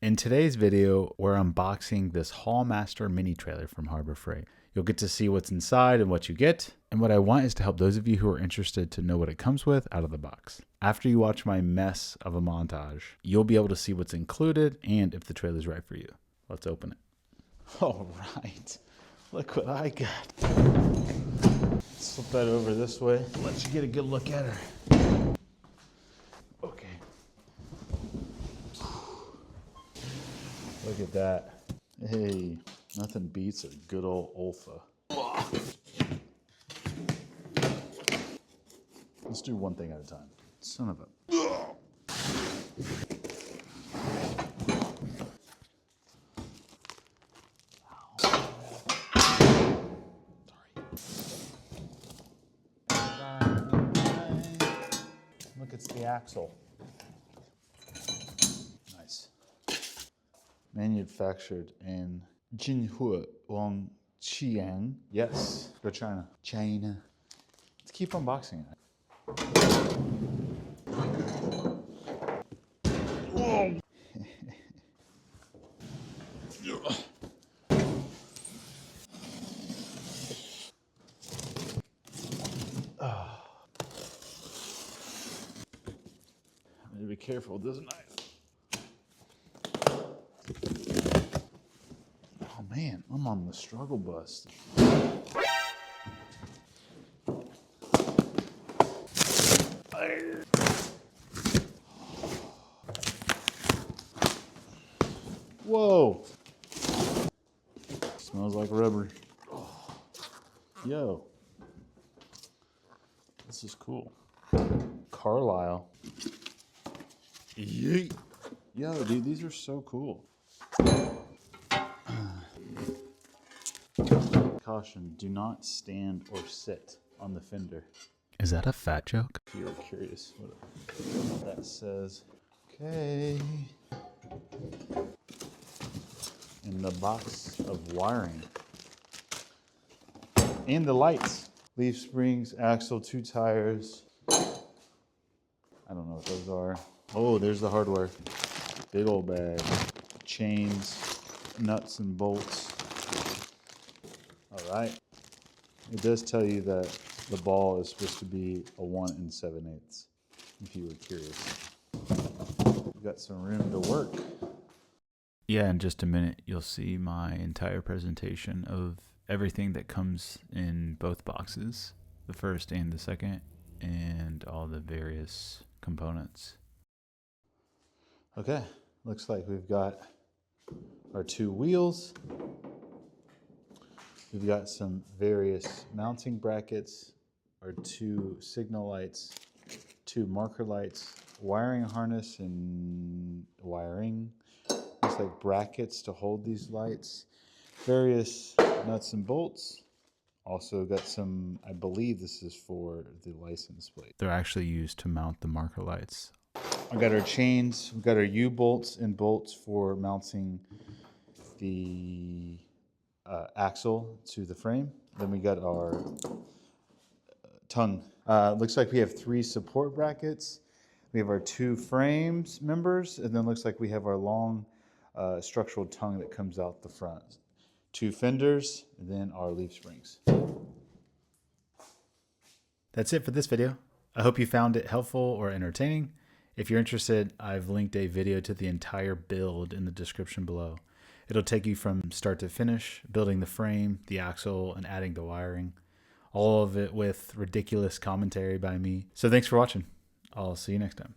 In today's video, we're unboxing this Haulmaster mini trailer from Harbor Freight. You'll get to see what's inside and what you get. And what I want is to help those of you who are interested to know what it comes with out of the box. After you watch my mess of a montage, you'll be able to see what's included and if the trailer's right for you. Let's open it. All right, look what I got. Slip that over this way. Let you get a good look at her. Okay. Look at that. Hey, nothing beats a good old Olfa. Let's do one thing at a time. Son of a... Look, it's the axle. Nice. Manufactured in Jinhua, Qiang. Yes, go China. China. Let's keep unboxing it. Whoa. I need to be careful with this knife. Oh man, I'm on the struggle bus. Whoa! Smells like rubber. Yo, this is cool. Carlisle. Yeet. Yo, dude, these are so cool. Caution, do not stand or sit on the fender. Is that a fat joke? If you're curious what that says. Okay. In the box of wiring. And the lights. Leaf springs, axle, 2 tires. I don't know what those are. Oh, there's the hardware. Big old bag. Chains, nuts and bolts. All right. It does tell you that the ball is supposed to be a 1 7/8, if you were curious. We've got some room to work. Yeah, in just a minute, you'll see my entire presentation of everything that comes in both boxes, the first and the second, and all the various components. Okay, looks like we've got our 2 wheels. We've got some various mounting brackets, our 2 signal lights, 2 marker lights, wiring harness and wiring. Looks like brackets to hold these lights, various nuts and bolts. Also got some, I believe this is for the license plate. They're actually used to mount the marker lights. We got our chains, we've got our U-bolts and bolts for mounting the axle to the frame. Then we got our tongue. Looks like we have 3 support brackets. We have our 2 frames members, and then looks like we have our long structural tongue that comes out the front. 2 fenders, and then our leaf springs. That's it for this video. I hope you found it helpful or entertaining. If you're interested, I've linked a video to the entire build in the description below. It'll take you from start to finish, building the frame, the axle, and adding the wiring. All of it with ridiculous commentary by me. So thanks for watching. I'll see you next time.